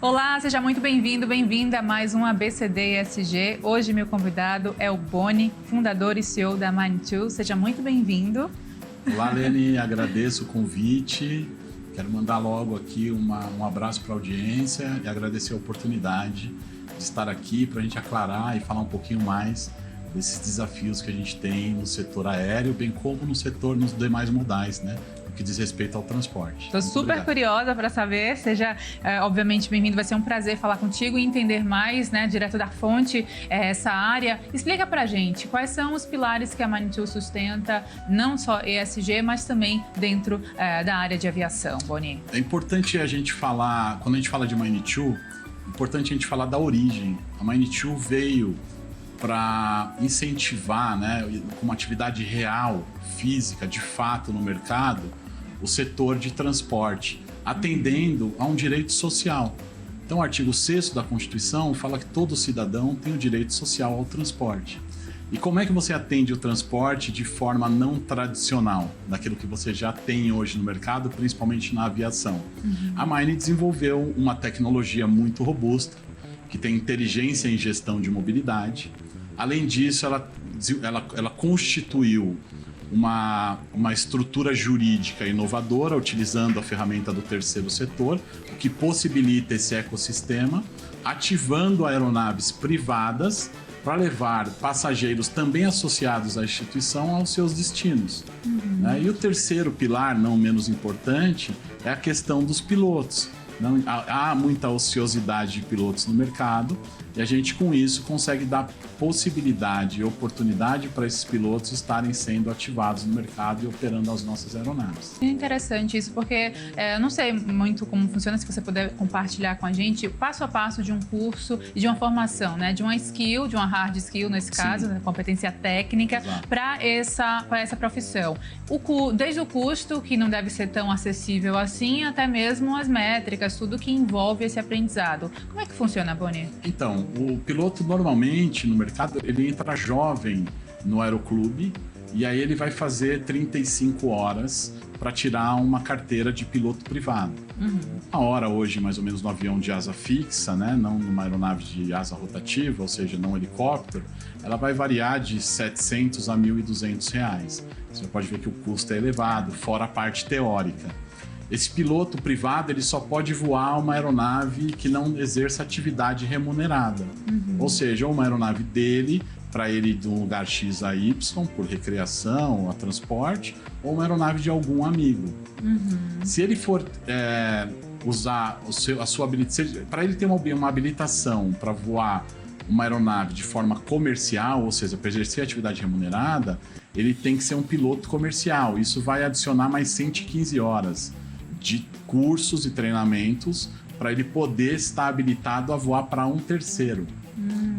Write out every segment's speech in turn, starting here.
Olá, seja muito bem-vindo, bem-vinda a mais um ABCD ESG. Hoje meu convidado é o Boni, fundador e CEO da Mind2. Seja muito bem-vindo. Olá, Lene, agradeço o convite. Quero mandar logo aqui um abraço para a audiência e agradecer a oportunidade de estar aqui para a gente aclarar e falar um pouquinho mais desses desafios que a gente tem no setor aéreo, bem como no setor nos demais modais, né? Que diz respeito ao transporte. Estou super curiosa para saber, seja obviamente bem-vindo, vai ser um prazer falar contigo e entender mais, né, direto da fonte, essa área. Explica pra gente quais são os pilares que a Mind2 sustenta, não só ESG, mas também dentro da área de aviação, Boni. É importante a gente falar, quando a gente fala de Mind2, é importante a gente falar da origem. A Mind2 veio para incentivar, né, com uma atividade real, física, de fato no mercado, o setor de transporte, atendendo a um direito social. Então, o artigo 6º da Constituição fala que todo cidadão tem o direito social ao transporte. E como é que você atende o transporte de forma não tradicional, daquilo que você já tem hoje no mercado, principalmente na aviação? A Mind desenvolveu uma tecnologia muito robusta, que tem inteligência em gestão de mobilidade. Além disso, ela constituiu uma estrutura jurídica inovadora, utilizando a ferramenta do terceiro setor, o que possibilita esse ecossistema, ativando aeronaves privadas para levar passageiros também associados à instituição aos seus destinos. E o terceiro pilar, não menos importante, é a questão dos pilotos. Há muita ociosidade de pilotos no mercado e a gente, com isso, consegue dar possibilidade e oportunidade para esses pilotos estarem sendo ativados no mercado e operando as nossas aeronaves. É interessante isso, porque eu não sei muito como funciona, se você puder compartilhar com a gente, passo a passo de um curso e de uma formação, né? De uma skill, de uma hard skill, nesse caso, né? Competência técnica, para essa profissão. Desde o custo, que não deve ser tão acessível assim, até mesmo as métricas, tudo que envolve esse aprendizado. Como é que funciona, Boni? Então, o piloto normalmente no mercado, ele entra jovem no aeroclube e aí ele vai fazer 35 horas para tirar uma carteira de piloto privado. Uma hora hoje, mais ou menos, no avião de asa fixa, né? Não numa aeronave de asa rotativa, ou seja, não helicóptero, ela vai variar de 700 a 1.200 reais. Você pode ver que o custo é elevado, fora a parte teórica. Esse piloto privado, ele só pode voar uma aeronave que não exerça atividade remunerada. Ou seja, uma aeronave dele, para ele ir de um lugar X a Y, por recreação, a transporte, ou uma aeronave de algum amigo. Se ele for usar a sua habilitação, para ele ter uma habilitação para voar uma aeronave de forma comercial, ou seja, para exercer atividade remunerada, ele tem que ser um piloto comercial. Isso vai adicionar mais 115 horas de cursos e treinamentos para ele poder estar habilitado a voar para um terceiro.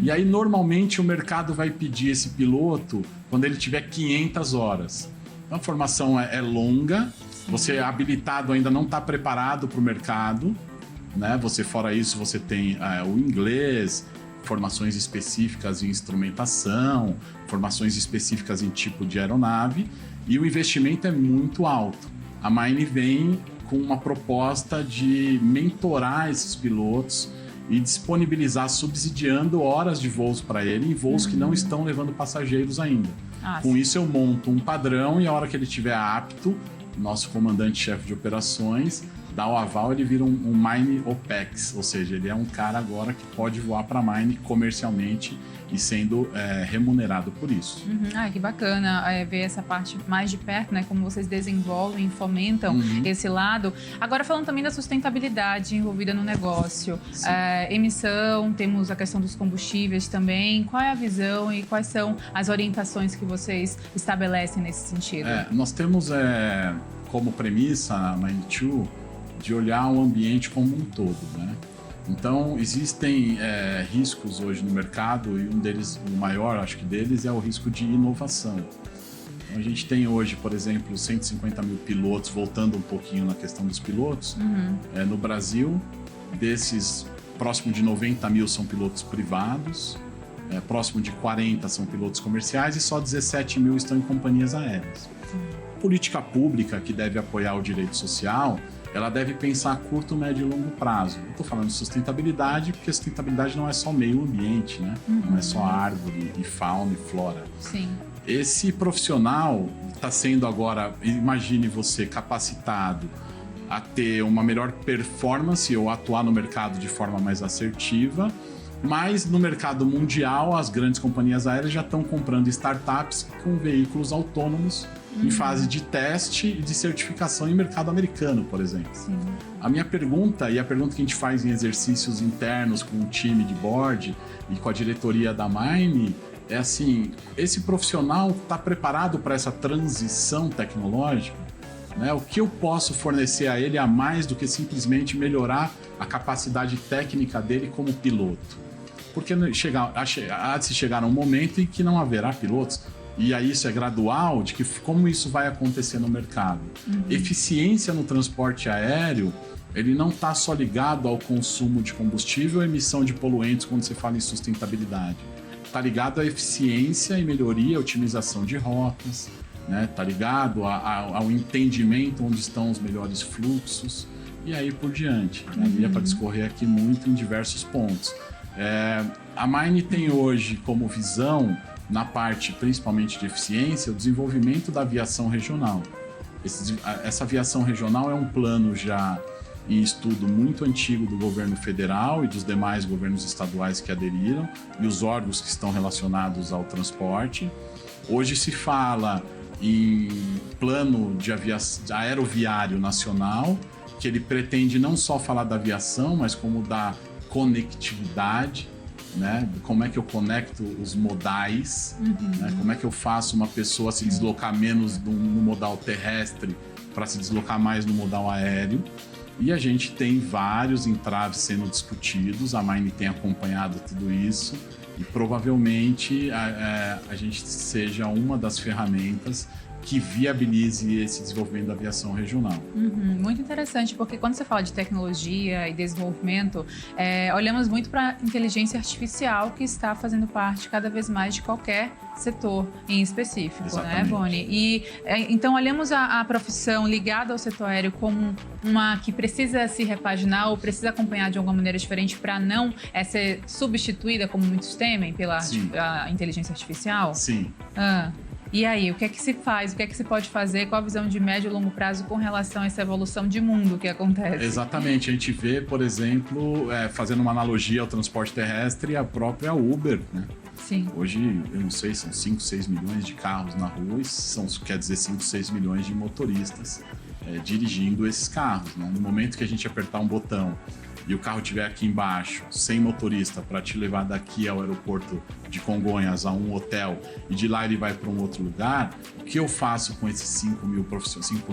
E aí, normalmente, o mercado vai pedir esse piloto quando ele tiver 500 horas. Então, a formação é longa, você habilitado ainda não está preparado para o mercado, né? Fora isso, você tem o inglês, formações específicas em instrumentação, formações específicas em tipo de aeronave, e o investimento é muito alto. A Mind vem com uma proposta de mentorar esses pilotos e disponibilizar, subsidiando horas de voos para ele em voos que não estão levando passageiros ainda. Com isso, eu monto um padrão e a hora que ele estiver apto, nosso comandante-chefe de operações dá o aval, ele vira um Mind OPEX, ou seja, ele é um cara agora que pode voar para a Mind comercialmente e sendo remunerado por isso. Que bacana ver essa parte mais de perto, né? Como vocês desenvolvem, fomentam esse lado. Agora, falando também da sustentabilidade envolvida no negócio. Emissão, temos a questão dos combustíveis também. Qual é a visão e quais são as orientações que vocês estabelecem nesse sentido? Nós temos como premissa a Mind2 de olhar o ambiente como um todo, né? Então, existem riscos hoje no mercado e um deles, o maior, acho que deles, é o risco de inovação. Então, a gente tem hoje, por exemplo, 150 mil pilotos, voltando um pouquinho na questão dos pilotos, no Brasil, desses, próximo de 90 mil são pilotos privados, próximo de 40 são pilotos comerciais e só 17 mil estão em companhias aéreas. Política pública que deve apoiar o direito social ela deve pensar a curto, médio e longo prazo. Eu estou falando de sustentabilidade, porque sustentabilidade não é só meio ambiente, né? Não é só árvore e fauna e flora. Sim. Esse profissional está sendo agora, imagine você, capacitado a ter uma melhor performance ou atuar no mercado de forma mais assertiva, mas no mercado mundial as grandes companhias aéreas já estão comprando startups com veículos autônomos em fase de teste e de certificação em mercado americano, por exemplo. Sim. A minha pergunta, e a pergunta que a gente faz em exercícios internos com o time de board e com a diretoria da Mine, é assim, esse profissional está preparado para essa transição tecnológica? Né? O que eu posso fornecer a ele a mais do que simplesmente melhorar a capacidade técnica dele como piloto? Porque há de se chegar um momento em que não haverá pilotos. E aí isso é gradual, de que como isso vai acontecer no mercado. Eficiência no transporte aéreo, ele não está só ligado ao consumo de combustível e emissão de poluentes quando você fala em sustentabilidade. Está ligado à eficiência e melhoria, otimização de rotas, né? Está ligado ao entendimento onde estão os melhores fluxos e aí por diante. Daria para discorrer aqui muito em diversos pontos. A Mine tem hoje como visão, na parte principalmente de eficiência, o desenvolvimento da aviação regional. Essa aviação regional é um plano já em estudo muito antigo do governo federal e dos demais governos estaduais que aderiram e os órgãos que estão relacionados ao transporte. Hoje se fala em plano de aeroviário nacional, que ele pretende não só falar da aviação, mas como da conectividade, né? Como é que eu conecto os modais, né? Como é que eu faço uma pessoa se deslocar menos no modal terrestre para se deslocar mais no modal aéreo. E a gente tem vários entraves sendo discutidos, a Mine tem acompanhado tudo isso e provavelmente a gente seja uma das ferramentas que viabilize esse desenvolvimento da aviação regional. Muito interessante, porque quando você fala de tecnologia e desenvolvimento, olhamos muito para a inteligência artificial que está fazendo parte cada vez mais de qualquer setor em específico, exatamente, né, Boni? E então olhamos a profissão ligada ao setor aéreo como uma que precisa se repaginar ou precisa acompanhar de alguma maneira diferente para não ser substituída, como muitos temem, pela inteligência artificial? Sim. E aí, o que é que se faz? O que é que se pode fazer? Qual a visão de médio e longo prazo com relação a essa evolução de mundo que acontece? Exatamente. A gente vê, por exemplo, fazendo uma analogia ao transporte terrestre, a própria Uber, né? Sim. Hoje, eu não sei, são 5, 6 milhões de carros na rua e quer dizer 5, 6 milhões de motoristas dirigindo esses carros, né? No momento que a gente apertar um botão e o carro estiver aqui embaixo, sem motorista, para te levar daqui ao aeroporto de Congonhas, a um hotel, e de lá ele vai para um outro lugar, o que eu faço com esses 5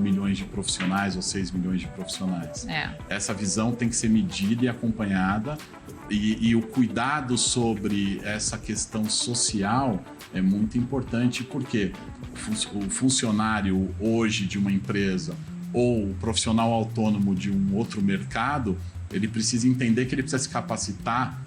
milhões de profissionais ou 6 milhões de profissionais? Essa visão tem que ser medida e acompanhada, e o cuidado sobre essa questão social é muito importante, porque o funcionário hoje de uma empresa ou o profissional autônomo de um outro mercado, ele precisa entender que ele precisa se capacitar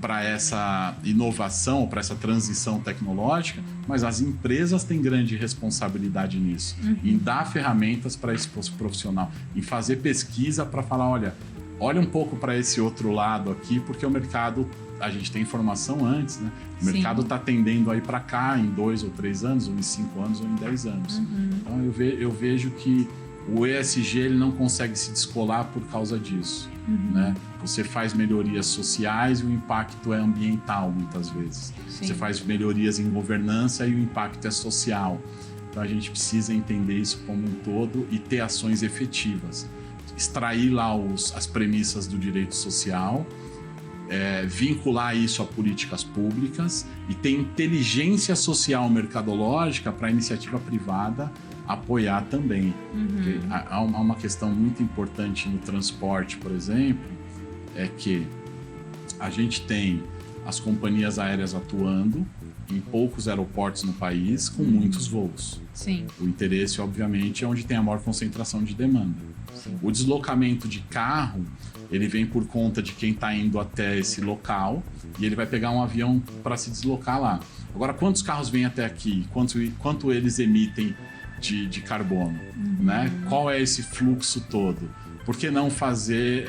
para essa inovação, para essa transição tecnológica, mas as empresas têm grande responsabilidade nisso, em dar ferramentas para esse profissional, em fazer pesquisa para falar, olha um pouco para esse outro lado aqui, porque o mercado, a gente tem informação antes, né? O mercado está tendendo a ir para cá em 2 ou 3 anos, ou em 5 anos, ou em 10 anos. Então eu vejo que o ESG ele não consegue se descolar por causa disso. Né? Você faz melhorias sociais e o impacto é ambiental muitas vezes. Você faz melhorias em governança e o impacto é social. Então a gente precisa entender isso como um todo e ter ações efetivas. Extrair lá as premissas do direito social, vincular isso a políticas públicas e ter inteligência social mercadológica para a iniciativa privada apoiar também. Há uma questão muito importante no transporte, por exemplo, é que a gente tem as companhias aéreas atuando em poucos aeroportos no país com muitos voos. Sim. O interesse, obviamente, é onde tem a maior concentração de demanda. Sim. O deslocamento de carro, ele vem por conta de quem está indo até esse local e ele vai pegar um avião para se deslocar lá. Agora, quantos carros vêm até aqui? Quanto eles emitem de carbono, né? Qual é esse fluxo todo? Por que não fazer,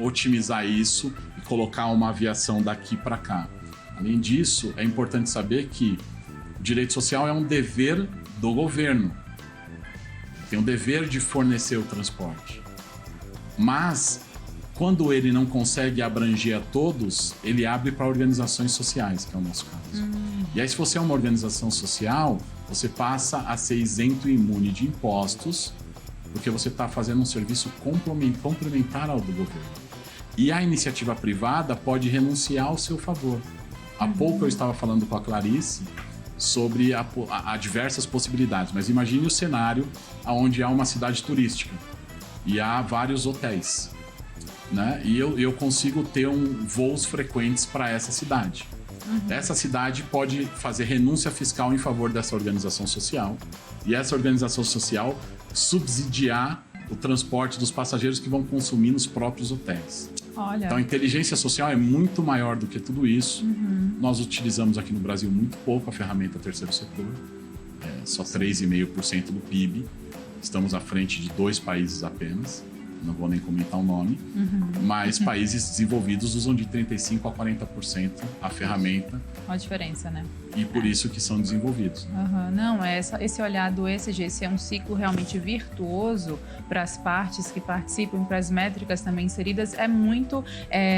otimizar isso e colocar uma aviação daqui para cá? Além disso, é importante saber que o direito social é um dever do governo. Tem o dever de fornecer o transporte. Mas, quando ele não consegue abranger a todos, ele abre para organizações sociais, que é o nosso caso. E aí, se você é uma organização social, você passa a ser isento e imune de impostos, porque você está fazendo um serviço complementar ao do governo. E a iniciativa privada pode renunciar ao seu favor. Há pouco eu estava falando com a Clarice sobre a diversas possibilidades, mas imagine o cenário onde há uma cidade turística e há vários hotéis, né? E eu consigo ter voos frequentes para essa cidade. Essa cidade pode fazer renúncia fiscal em favor dessa organização social e essa organização social subsidiar o transporte dos passageiros que vão consumir nos próprios hotéis. Olha. Então, a inteligência social é muito maior do que tudo isso. Nós utilizamos aqui no Brasil muito pouco a ferramenta terceiro setor, só 3,5% do PIB. Estamos à frente de 2 países apenas, não vou nem comentar o nome, mas países desenvolvidos usam de 35% a 40% a ferramenta. Olha a diferença, né? E por isso que são desenvolvidos. Né? Não, esse olhar do ESG, esse é um ciclo realmente virtuoso para as partes que participam, para as métricas também inseridas, é muito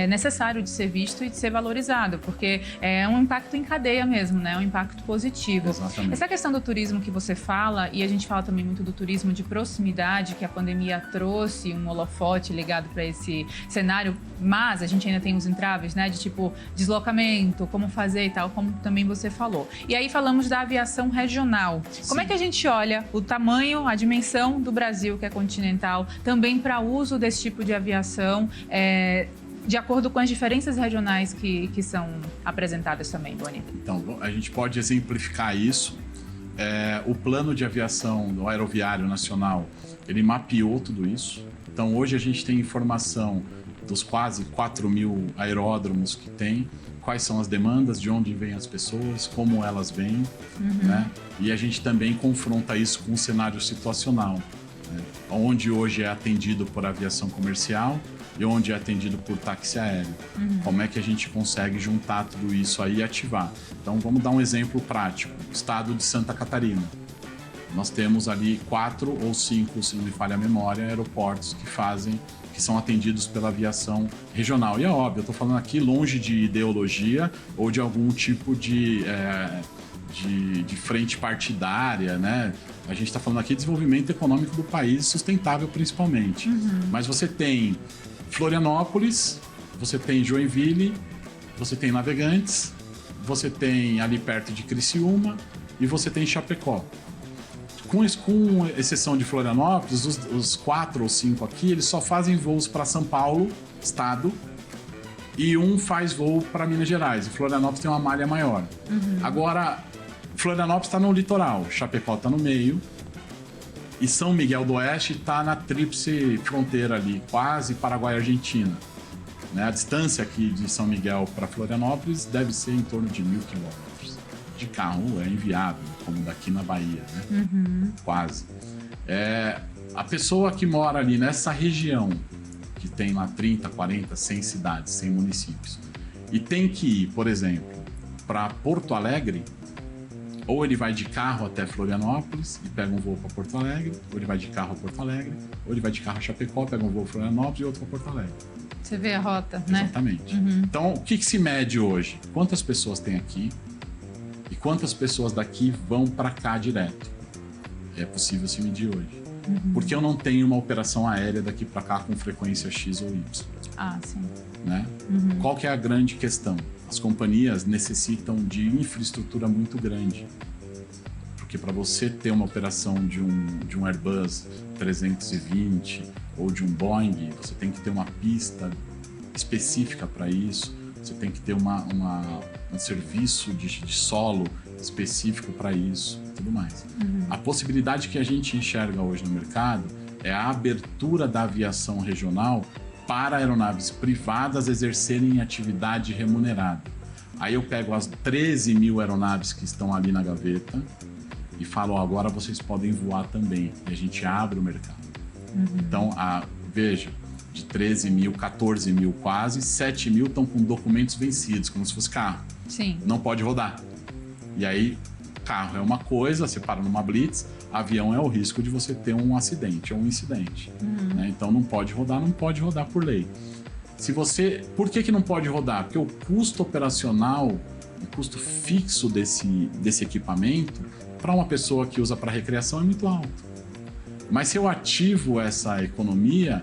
necessário de ser visto e de ser valorizado, porque é um impacto em cadeia mesmo, né? Um impacto positivo. Exatamente. Essa questão do turismo que você fala, e a gente fala também muito do turismo de proximidade, que a pandemia trouxe um holofote ligado para esse cenário, mas a gente ainda tem os entraves, né? De tipo, deslocamento, como fazer e tal, como também você falou. E aí falamos da aviação regional. Sim. Como é que a gente olha o tamanho, a dimensão do Brasil, que é continental, também para uso desse tipo de aviação, de acordo com as diferenças regionais que são apresentadas também, Boni? Então, a gente pode exemplificar isso. O plano de aviação do Aeroviário Nacional, ele mapeou tudo isso. Então, hoje a gente tem informação dos quase 4.000 aeródromos que tem, quais são as demandas, de onde vêm as pessoas, como elas vêm, né? E a gente também confronta isso com um cenário situacional, né? Onde hoje é atendido por aviação comercial e onde é atendido por táxi aéreo. Como é que a gente consegue juntar tudo isso aí e ativar? Então, vamos dar um exemplo prático. Estado de Santa Catarina. Nós temos ali 4 ou 5, se não me falha a memória, aeroportos que são atendidos pela aviação regional. E é óbvio, eu estou falando aqui longe de ideologia ou de algum tipo de frente partidária, né? A gente está falando aqui de desenvolvimento econômico do país, sustentável principalmente. Mas você tem Florianópolis, você tem Joinville, você tem Navegantes, você tem ali perto de Criciúma e você tem Chapecó. Com exceção de Florianópolis, os 4 ou 5 aqui, eles só fazem voos para São Paulo, estado, e um faz voo para Minas Gerais. E Florianópolis tem uma malha maior. Agora, Florianópolis está no litoral, Chapecó está no meio, e São Miguel do Oeste está na tríplice fronteira ali, quase Paraguai e Argentina. Né? A distância aqui de São Miguel para Florianópolis deve ser em torno de 1.000 quilômetros. De carro é inviável, como daqui na Bahia, né? Quase. A pessoa que mora ali nessa região, que tem lá 30, 40, 100 cidades, 100 municípios, e tem que ir, por exemplo, para Porto Alegre, ou ele vai de carro até Florianópolis e pega um voo para Porto Alegre, ou ele vai de carro a Porto Alegre, ou ele vai de carro a Chapecó, pega um voo para Florianópolis e outro para Porto Alegre. Você vê a rota, né? Exatamente. Então, o que se mede hoje? Quantas pessoas tem aqui? E quantas pessoas daqui vão para cá direto? É possível se medir hoje. Porque eu não tenho uma operação aérea daqui para cá com frequência X ou Y. Ah, sim. Né? Qual que é a grande questão? As companhias necessitam de infraestrutura muito grande. Porque para você ter uma operação de um Airbus 320 ou de um Boeing, você tem que ter uma pista específica para isso. Você tem que ter um serviço de solo específico para isso e tudo mais. A possibilidade que a gente enxerga hoje no mercado é a abertura da aviação regional para aeronaves privadas exercerem atividade remunerada. Aí eu pego as 13.000 aeronaves que estão ali na gaveta e falo, agora vocês podem voar também. E a gente abre o mercado. Então, veja, de 13 mil, 14 mil quase, 7 mil estão com documentos vencidos, como se fosse carro. Sim. Não pode rodar. E aí, carro é uma coisa, você para numa blitz, avião é o risco de você ter um acidente ou um incidente. Né? Então não pode rodar por lei. Por que não pode rodar? Porque o custo operacional, o custo fixo desse equipamento, para uma pessoa que usa para recreação é muito alto. Mas se eu ativo essa economia,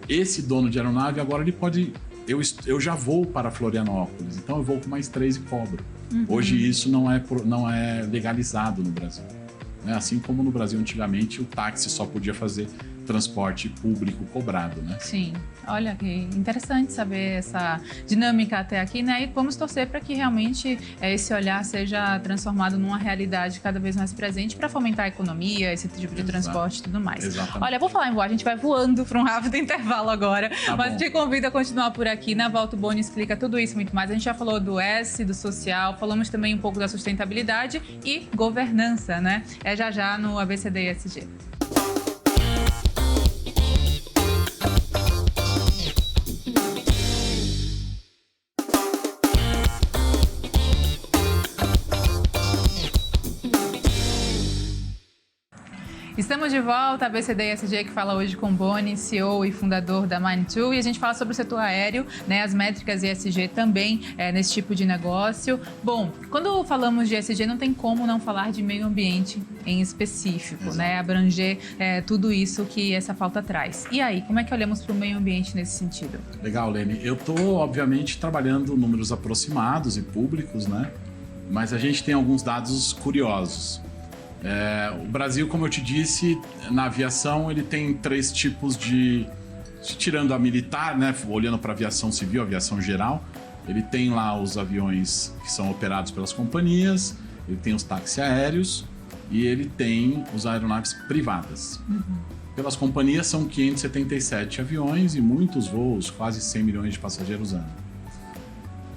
esse dono de aeronave agora ele pode... Eu já vou para Florianópolis, então eu vou com mais 3 e cobro. Hoje isso não é legalizado no Brasil. Né? Assim como no Brasil antigamente o táxi só podia fazer transporte público cobrado, né? Sim. Olha, que interessante saber essa dinâmica até aqui, né? E vamos torcer para que realmente esse olhar seja transformado numa realidade cada vez mais presente para fomentar a economia, esse tipo de transporte e tudo mais. Exatamente. Olha, vou falar em voar, a gente vai voando para um rápido intervalo agora, mas bom. te convido a continuar por aqui. Na volta o Boni explica tudo isso e muito mais. A gente já falou do S, do social, falamos também um pouco da sustentabilidade e governança, né? É já no ABCD ESG. Estamos de volta, a BCD ESG que fala hoje com Boni, CEO e fundador da Mind2, e a gente fala sobre o setor aéreo, né, as métricas ESG também nesse tipo de negócio. Bom, quando falamos de ESG não tem como não falar de meio ambiente em específico, né, abranger tudo isso que essa pauta traz. E aí, como é que olhamos para o meio ambiente nesse sentido? Legal, Lene. Eu estou, obviamente, trabalhando números aproximados e públicos, né, mas a gente tem alguns dados curiosos. O Brasil, como eu te disse, na aviação ele tem 3 tipos tirando a militar, né, olhando para a aviação civil, aviação geral, ele tem lá os aviões que são operados pelas companhias, ele tem os táxis aéreos e ele tem as aeronaves privadas. Pelas companhias são 577 aviões e muitos voos, quase 100 milhões de passageiros ano.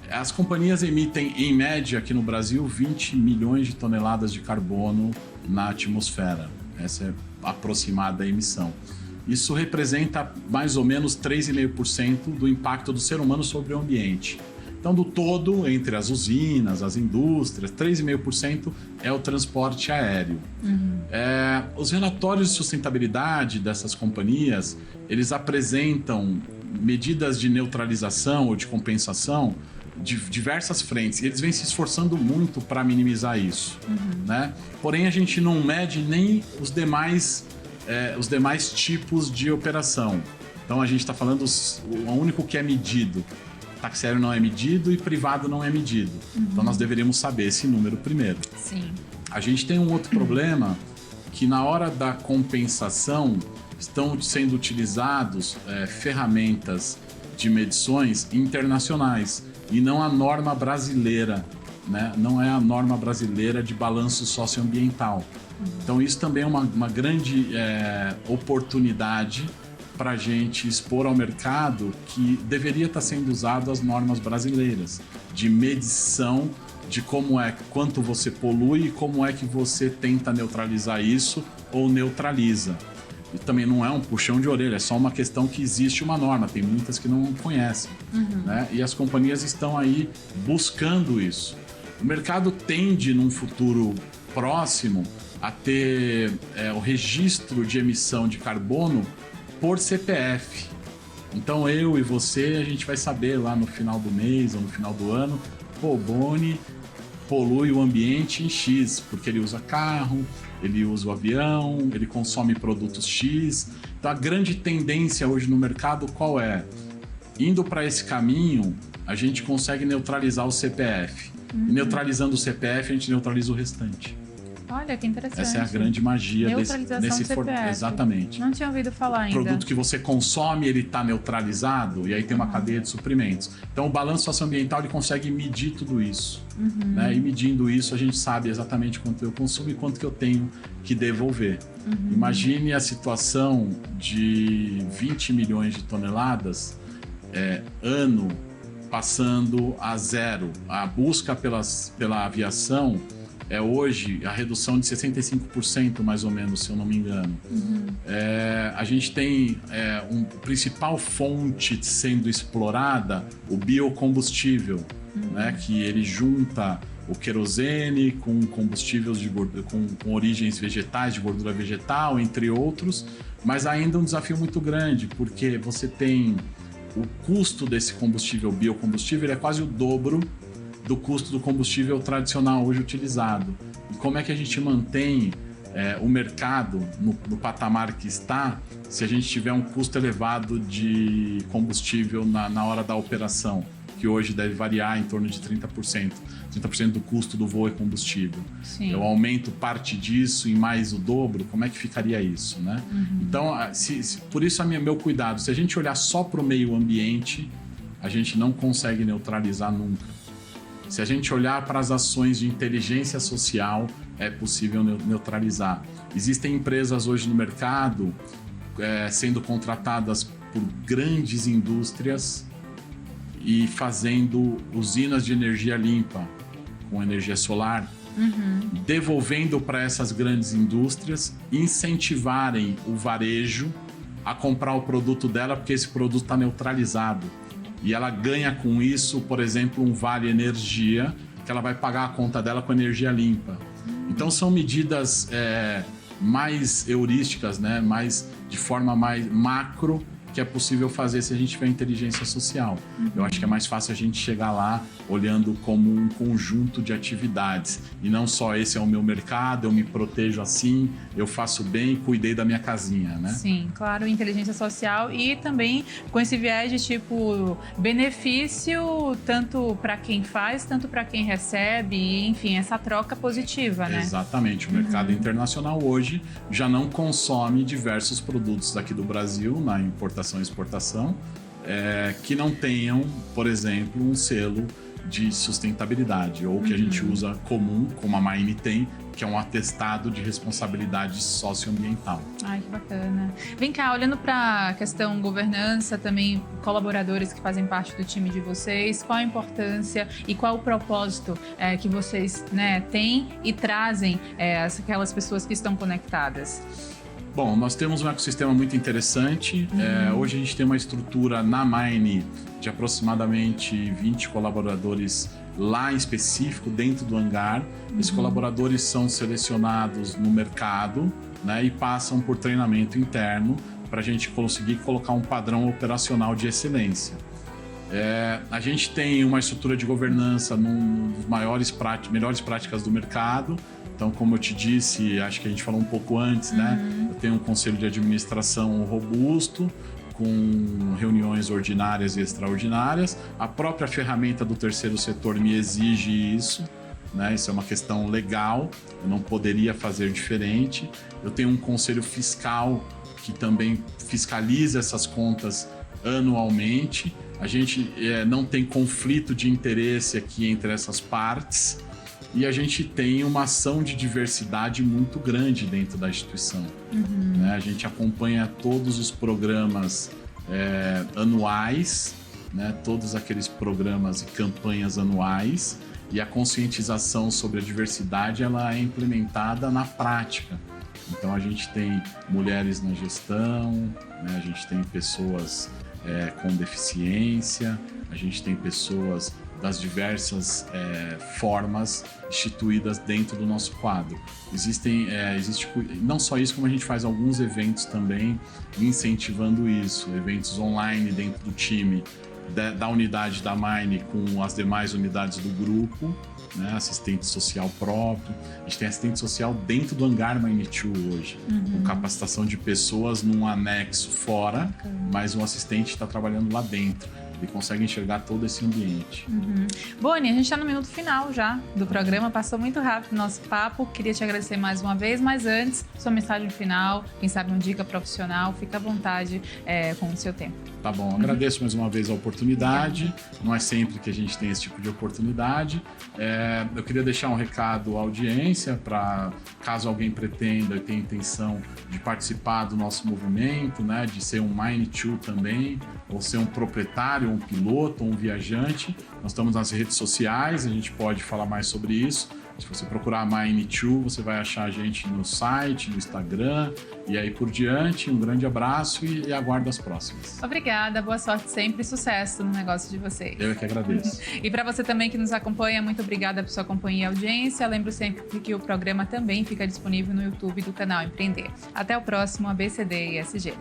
As companhias emitem, em média, aqui no Brasil, 20 milhões de toneladas de carbono na atmosfera. Essa é a aproximada emissão. Isso representa mais ou menos 3,5% do impacto do ser humano sobre o ambiente. Então, do todo, entre as usinas, as indústrias, 3,5% é o transporte aéreo. Os relatórios de sustentabilidade dessas companhias, eles apresentam medidas de neutralização ou de compensação de diversas frentes, e eles vêm se esforçando muito para minimizar isso, né? Porém, a gente não mede nem os demais tipos de operação. Então, a gente está falando o único que é medido. Táxi aéreo não é medido e privado não é medido. Então, nós deveríamos saber esse número primeiro. Sim. A gente tem um outro problema, que na hora da compensação estão sendo utilizados ferramentas de medições internacionais, e não a norma brasileira, né? Não é a norma brasileira de balanço socioambiental. Então isso também é uma grande oportunidade para a gente expor ao mercado que deveria estar sendo usado as normas brasileiras de medição de quanto você polui e como é que você tenta neutralizar isso ou neutraliza. E também não é um puxão de orelha, é só uma questão que existe uma norma, tem muitas que não conhecem, né? E as companhias estão aí buscando isso. O mercado tende, num futuro próximo, a ter o registro de emissão de carbono por CPF. Então eu e você, a gente vai saber lá no final do mês ou no final do ano, o Boni polui o ambiente em X, porque ele usa carro, ele usa o avião, ele consome produtos X. Então a grande tendência hoje no mercado qual é? Indo para esse caminho, a gente consegue neutralizar o CPF. E neutralizando o CPF, a gente neutraliza o restante. Olha, que interessante. Essa é a grande magia desse CPF. Exatamente. Não tinha ouvido falar ainda. O produto que você consome, ele está neutralizado e aí tem uma cadeia de suprimentos. Então, o balanço socioambiental ele consegue medir tudo isso. Né? E medindo isso, a gente sabe exatamente quanto eu consumo e quanto que eu tenho que devolver. Imagine a situação de 20 milhões de toneladas ano passando a zero. A busca pela aviação hoje a redução de 65%, mais ou menos, se eu não me engano. A gente tem uma principal fonte sendo explorada, o biocombustível, né, que ele junta o querosene com combustíveis com origens vegetais, de gordura vegetal, entre outros, mas ainda um desafio muito grande, porque você tem o custo desse combustível, biocombustível, ele é quase o dobro do custo do combustível tradicional hoje utilizado. E como é que a gente mantém o mercado no patamar que está, se a gente tiver um custo elevado de combustível na hora da operação, que hoje deve variar em torno de 30%. 30% do custo do voo é combustível. Sim. Eu aumento parte disso em mais o dobro, como é que ficaria isso, né? Então, por isso meu cuidado, se a gente olhar só para o meio ambiente, a gente não consegue neutralizar nunca. Se a gente olhar para as ações de inteligência social, é possível neutralizar. Existem empresas hoje no mercado sendo contratadas por grandes indústrias e fazendo usinas de energia limpa, com energia solar, devolvendo para essas grandes indústrias incentivarem o varejo a comprar o produto dela, porque esse produto está neutralizado. E ela ganha com isso, por exemplo, um vale energia, que ela vai pagar a conta dela com energia limpa. Então são medidas mais heurísticas, né? De forma mais macro, que é possível fazer se a gente tiver inteligência social. Eu acho que é mais fácil a gente chegar lá olhando como um conjunto de atividades. E não só esse é o meu mercado, eu me protejo assim, eu faço bem, cuidei da minha casinha, né? Sim, claro, inteligência social e também com esse viés de tipo benefício tanto para quem faz, tanto para quem recebe, e, enfim, essa troca positiva, né? Exatamente. O mercado internacional hoje já não consome diversos produtos daqui do Brasil na importação e exportação, que não tenham, por exemplo, um selo de sustentabilidade, ou que a gente usa comum, como a Mine tem, que é um atestado de responsabilidade socioambiental. Ai, que bacana. Vem cá, olhando para a questão governança, também colaboradores que fazem parte do time de vocês, qual a importância e qual o propósito que vocês, né, têm e trazem aquelas pessoas que estão conectadas? Bom, nós temos um ecossistema muito interessante. Hoje a gente tem uma estrutura na Mine de aproximadamente 20 colaboradores lá em específico, dentro do hangar. Esses colaboradores são selecionados no mercado, né, e passam por treinamento interno para a gente conseguir colocar um padrão operacional de excelência. A gente tem uma estrutura de governança num dos melhores práticas do mercado. Então, como eu te disse, acho que a gente falou um pouco antes, né? Eu tenho um conselho de administração robusto, com reuniões ordinárias e extraordinárias. A própria ferramenta do terceiro setor me exige isso, né? Isso é uma questão legal, eu não poderia fazer diferente. Eu tenho um conselho fiscal que também fiscaliza essas contas anualmente. A gente não tem conflito de interesse aqui entre essas partes. E a gente tem uma ação de diversidade muito grande dentro da instituição. Né? A gente acompanha todos os programas anuais, né? Todos aqueles programas e campanhas anuais, e a conscientização sobre a diversidade ela é implementada na prática. Então a gente tem mulheres na gestão, né? A gente tem pessoas com deficiência, a gente tem pessoas das diversas formas instituídas dentro do nosso quadro. Existe não só isso, como a gente faz alguns eventos também incentivando isso, eventos online dentro do time, da unidade da Mine com as demais unidades do grupo, né? Assistente social próprio. A gente tem assistente social dentro do hangar Mine 2 hoje, com capacitação de pessoas num anexo fora, mas um assistente está trabalhando lá dentro. Ele consegue enxergar todo esse ambiente. Boni, a gente está no minuto final já do programa, passou muito rápido o nosso papo. Queria te agradecer mais uma vez, mas antes, sua mensagem final, quem sabe uma dica profissional, fica à vontade com o seu tempo. Tá bom, agradeço mais uma vez a oportunidade. Não é sempre que a gente tem esse tipo de oportunidade. Eu queria deixar um recado à audiência para caso alguém pretenda e tenha intenção de participar do nosso movimento, né, de ser um Mine 2 também, ou ser um proprietário, um piloto, um viajante. Nós estamos nas redes sociais, a gente pode falar mais sobre isso. Se você procurar MyIn2, você vai achar a gente no site, no Instagram e aí por diante. Um grande abraço e aguardo as próximas. Obrigada, boa sorte sempre e sucesso no negócio de vocês. Eu é que agradeço. E para você também que nos acompanha, muito obrigada por sua companhia e audiência. Lembro sempre que o programa também fica disponível no YouTube do canal Empreender. Até o próximo ABCD ESG.